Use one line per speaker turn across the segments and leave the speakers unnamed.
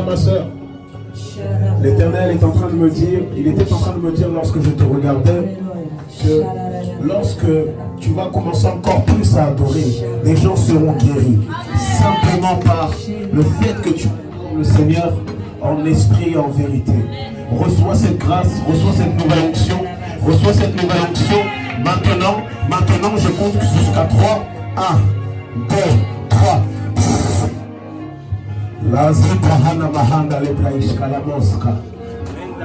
frère, ma soeur, l'Éternel est en train de me dire, il était en train de me dire lorsque je te regardais, que lorsque tu vas commencer encore plus à adorer, les gens seront guéris. Simplement par le fait que tu adores le Seigneur en esprit et en vérité. Reçois cette grâce, reçois cette nouvelle onction, reçois cette nouvelle onction. Maintenant, je compte jusqu'à 3. 1, 2, 3. La zipahana mahanda lebra ishkala moska.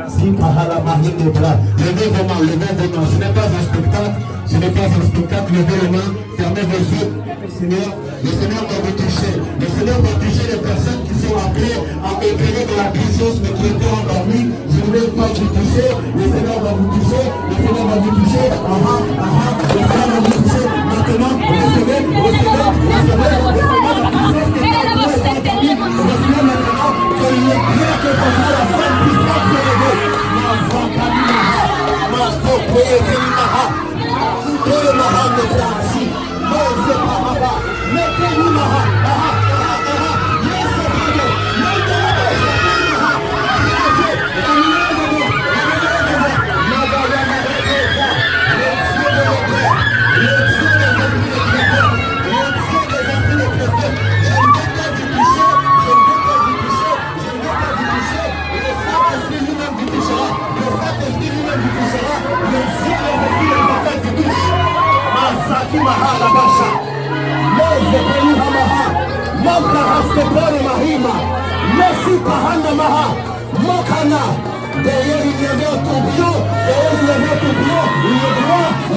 Zipahana mahinde lebra. Levez vos mains, levez vos mains. Ce n'est pas un spectacle, ce n'est pas un spectacle. Levez les mains, fermez vos yeux. Le Seigneur va vous toucher. Le Seigneur va toucher les personnes qui sont appelées à opérer de la puissance mais qui étaient endormies. Je ne vais pas vous toucher. Le Seigneur va vous toucher. Le Seigneur va vous toucher. Le Seigneur va vous toucher. Maintenant, recevez la puissance qui est en vous. Recevez maintenant que le bien que pour vous la femme puissante se réveille. Ma voix Kalimaha. Ma voix Kalimaha. Kalimaha de Brasi. Mose Paraba. Mekalimaha. Mahala basha, Mose Peliha Maha, Moka Haskepore Mahima, Messi Pahanda Maha, Mokana, derrière il y avait un tourbillon, derrière il y avait un tourbillon, il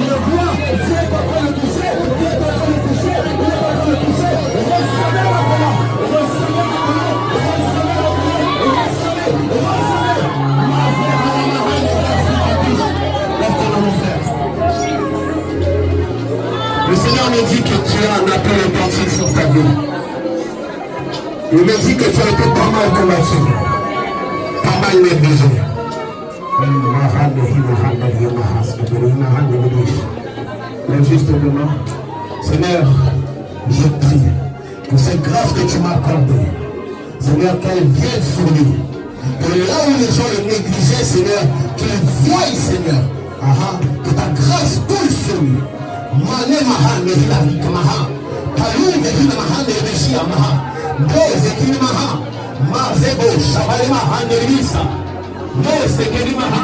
le voit, Dieu est en train de le toucher, Dieu est en train de le toucher, il est en train de le toucher, recevez maintenant, recevez maintenant, le Seigneur me dit que tu as un appel authentique sur ta vie. Il me dit que tu as été pas mal combattu, pas mal négligé. Mais justement, Seigneur, je prie pour cette grâce que tu m'as accordée, Seigneur, qu'elle vienne sur lui. Que là où les gens le négligeaient, Seigneur, qu'ils voient, Seigneur, que ta grâce coule sur lui. Mane maha mehila kamaha, palu mehila maha nebeshia maha, doze kini maha, mazebo shabale maha nebisa, doze kini maha,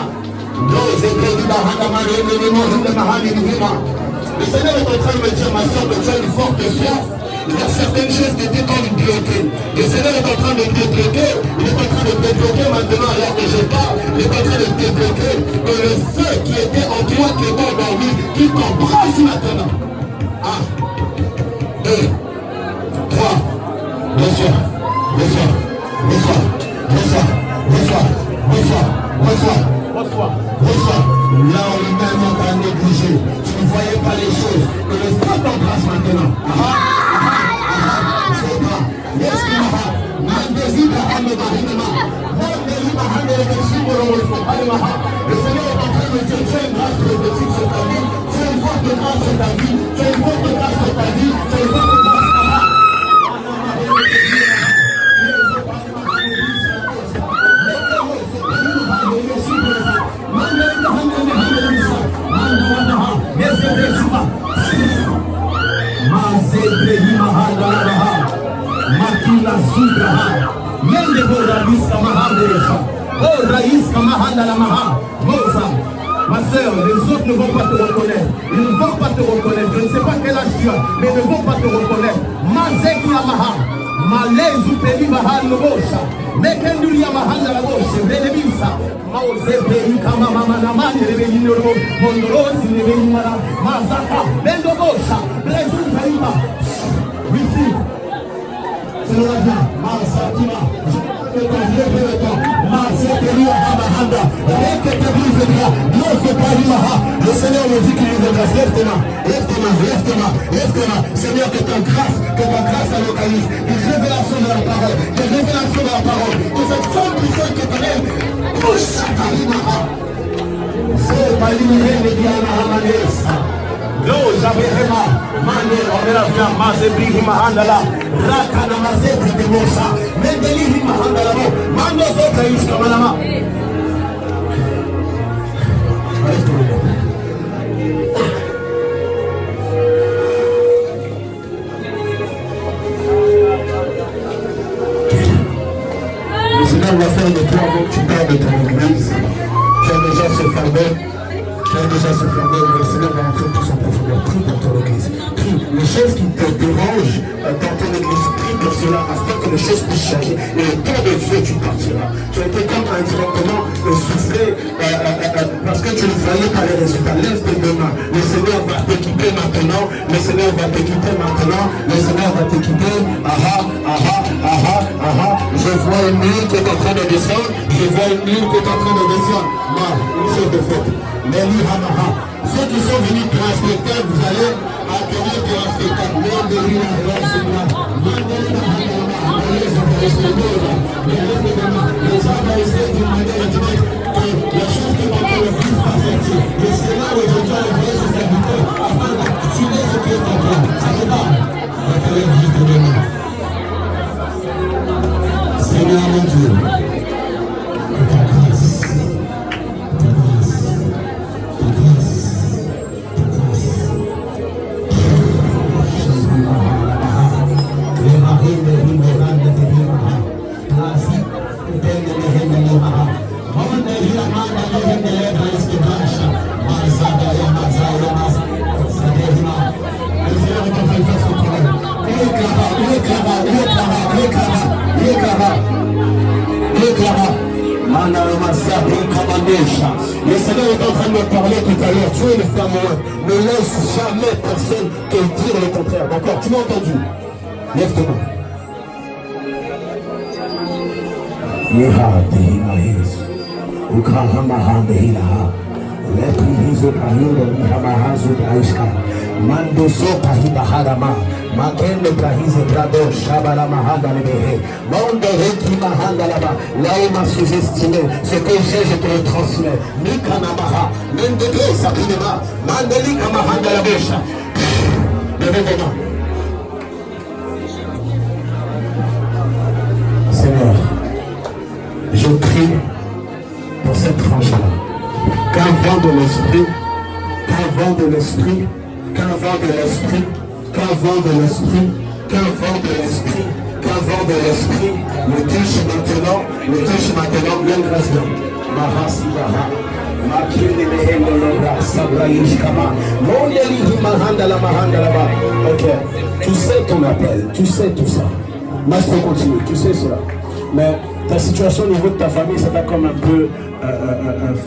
doze kini maha namane nebimoze maha nebima. Le Seigneur est en train de me dire, ma soeur, que tu as une forte foi. Il y a certaines choses qui étaient comme bloquées. Le Seigneur est en train de débloquer. Il est en train de débloquer maintenant alors que je parle. Il est en train de débloquer que le feu qui était en toi, qui était endormi, qui t'embrasse maintenant. 1, 2, 3. Bonsoir. Bonsoir. Bonsoir. Bonsoir. Bonsoir. Bonsoir. Bonsoir. Bonsoir. Bonsoir. Là où lui-même on t'a négligé. Tu ne voyais pas les choses. Que le feu t'embrasse maintenant. Le Seigneur est en train de dire, tu as une grâce prophétique sur ta vie, tu as une forte grâce sur ta vie, tu as une forte grâce sur ta vie, tu as une forte grâce sur ta vie. Ma soeur, les autres ne vont pas te reconnaître. Ils ne vont pas te reconnaître. Je ne sais pas quel âge tu as, mais ils ne vont pas te reconnaître. Mazeki Yamaha, Malaisu Peli Mahal Lobosha, Mekenduli Yamaha Labosha, Benebisa, Mause Peli Kama Mama Namani, Rebeginoro, Mondorosi, Rebegimara, Mazaka, Bendobosha, Brezu Peliba. Receive. C'est le roi, Mazakima. Le Seigneur me dit qu'il nous grâce. Lève tes mains, lève tes mains, lève tes mains, lève tes mains. Seigneur, que ta grâce à localise. Une révélation de la parole, une révélation de la parole. Que cette femme puissante que tu aimes, touche à Kalimaha. C'est pas l'unité de Diana. No, Jaberema, Mane, Omeravia, Mazebrihi Mahandala, Rakana Mazebri de Mosa, Mendelihi Mahandala, On va faire de toi avant que tu parles de ton église. Tu as déjà ce fardeau. Tu as déjà ce fardeau. Le Seigneur va entrer tout son profondeur. Prie dans ton église. Prie. Les choses qui te dérangent dans ton église, prie pour cela afin que les choses puissent changer. Et le temps de Dieu, tu partiras. Tu as été comme indirectement soufflé parce que tu ne voyais pas les résultats. Lève tes deux mains. Le Seigneur va t'équiper maintenant. Le Seigneur va t'équiper maintenant. Le Seigneur va t'équiper. Je vois une nuit qui est en train de descendre. Je vois une nuit qui est en train de descendre. Une chose de faute. Ceux qui sont venus pour un spectacle, vous allez accueillir pour un spectacle. Les gens vont essayer d'une manière indirecte que la chose qui va faire le plus va sortir. Et c'est là où je dois envoyer ses serviteurs afin d'activer ce qui est en toi. Ça ne va pas. On va te lever juste de main. Seigneur mon Dieu, que ta grâce, ta grâce, ta grâce, ta grâce. Les marines de l'Imorane de l'Imorane, Classique, le Seigneur est en train de me parler tout à l'heure. Tu es une femme, ne laisse jamais personne te dire le contraire. D'accord? Tu m'as entendu? Lève tes mains. Mandoso pahiba harama, makende prahize brado shabala mahanda lebehe, monde reki mahanda laba, là où m'a sous-estimé, ce que j'ai, je te le transmets. Mikana maha, mendeke sapinema, mandelika mahanda labesha. Levez vos mains. Seigneur, je prie pour cette tranche-là. Qu'un vent de l'esprit, qu'un vent de l'esprit, qu'un vent de l'esprit, qu'un vent de l'esprit, qu'un vent de l'esprit, qu'un vent de l'esprit, le touche maintenant, pleine grâce là. Mahasibaha, Makiri Mehemologa, Sabraïshkama, Mondeli Mahanda la Mahanda là-bas. Ok, tu sais ton appel, tu sais tout ça. Moi je peux continuer, tu sais cela. Mais ta situation au niveau de ta famille, ça t'a comme un peu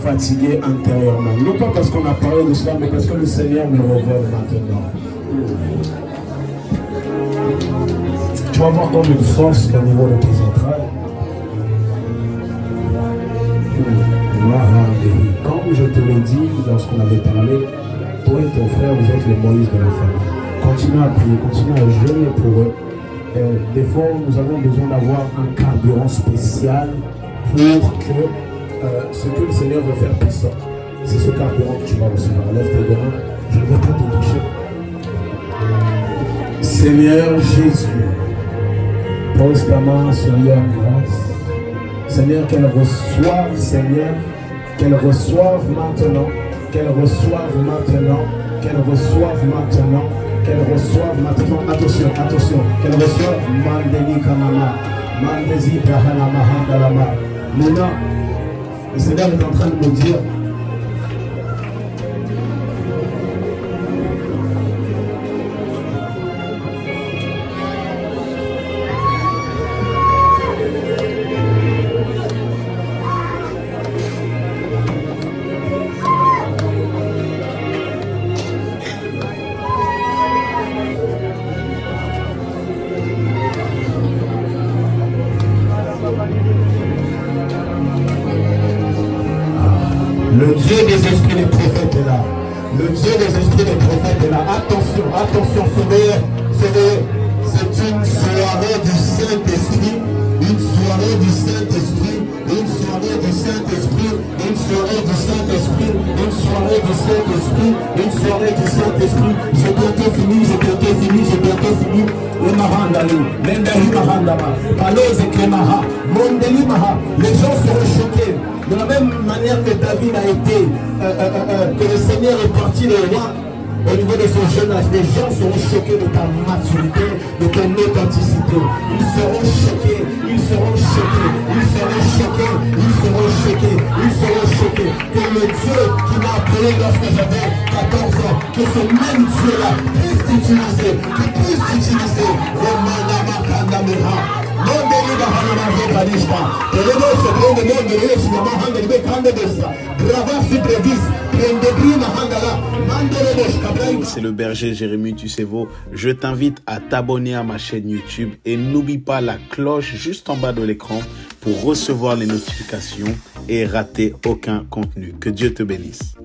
fatigué intérieurement. Non pas parce qu'on a parlé de cela, mais parce que le Seigneur me révèle maintenant. Tu vas voir comme une force au niveau de tes entrailles. Comme je te l'ai dit lorsqu'on avait parlé, toi et ton frère, vous êtes les Moïse de la famille. Continue à prier, continue à jeûner pour eux. Des fois, nous avons besoin d'avoir un carburant spécial pour que ce que le Seigneur veut faire puissant. C'est ce carburant que tu vas recevoir. Lève tes mains, je ne vais pas te toucher. Seigneur Jésus, pose ta main sur leur grâce. Seigneur, qu'elle reçoive, Seigneur, qu'elle reçoive maintenant, qu'elle reçoive maintenant, qu'elle reçoive maintenant. Qu'elle reçoive maintenant, attention, qu'elle reçoive Mandeli Kamama, Mandezi Brahana Mahandalama. Maintenant, le Seigneur est en train de me dire, le Dieu des esprits des prophètes est là. Le Dieu des esprits des prophètes est là. Attention, surveillez. C'est une soirée du Saint-Esprit. Une soirée du Saint-Esprit. Une soirée du Saint-Esprit, une soirée du Saint-Esprit, une soirée du Saint-Esprit, une soirée du Saint-Esprit. J'ai bientôt fini, j'ai bientôt fini, j'ai bientôt fini. Le Mahandali, Mendahi Mahandama, Palose Klemaha, Mondeli Maha. Les gens seront choqués. De la même manière que David a été, que le Seigneur est parti le roi. Au niveau de son jeune âge, les gens seront choqués de ta maturité, de ton authenticité. Ils seront choqués, ils seront choqués, ils seront choqués, ils seront choqués, ils seront choqués. Que le Dieu qui m'a appelé lorsque j'avais 14 ans, que ce même Dieu-là puisse t'utiliser, qu'il puisse t'utiliser.
C'est le berger Jérémy Tussevo. Je t'invite à t'abonner à ma chaîne YouTube et n'oublie pas la cloche juste en bas de l'écran pour recevoir les notifications et rater aucun contenu. Que Dieu te bénisse.